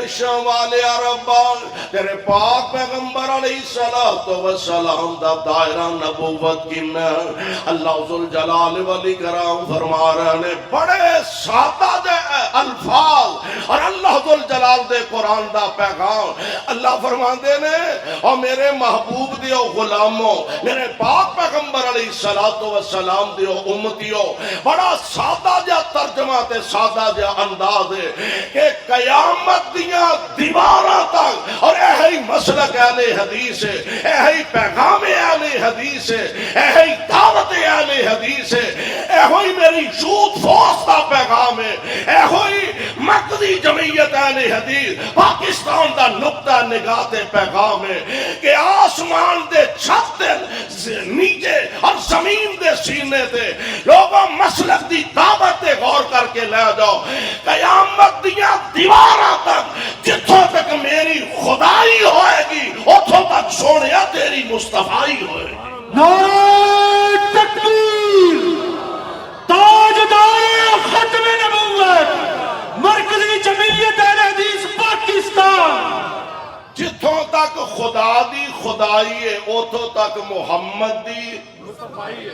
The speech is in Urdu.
عرشاں والے ربا تیرے پاک پیغمبر علیہ السلام دا دائرہ نبوت کنا اللہ ذوالجلال والاکرام فرما رہے ہیں بڑے سادہ دے الفاظ اور اللہ ذوالجلال دے قرآن دا پیغام اللہ فرما دے نے اور میرے محبوب دیو غلاموں میرے پاک پیغمبر علیہ السلام دیو امتیو بڑا سادہ جا ترجمہ تے سادہ جا انداز ہے کہ قیامت دیاں دیواراں تک اور اہی مسلک اہل حدیث ہے اہی پیغام اہل حدیث ہے اہی دعوت اہل حدیث ہے اہی میری شود فوس دا پیغام ہے اہی مرکزی جمعیت اہل حدیث پاکستان دا نقطہ نگاہ تے پیغام ہے کہ آسمان دے چھت دے نیچے اور زمین دے سینے تے لوگوں مسلک دی دعوت تے غور کر کے لے جاؤ قیامت دیاں دیواراں تک جتھوں تک میری خدائی ہوئے گی اتھوں تک سونیا تیری مصطفیٰ ہوئے گی نعرہ تکبیر تاجدار ختم نبوت مرکزی جمعیت اہل حدیث پاکستان جتھوں تک خدا دی خدائی ہے اتھوں تک محمد دی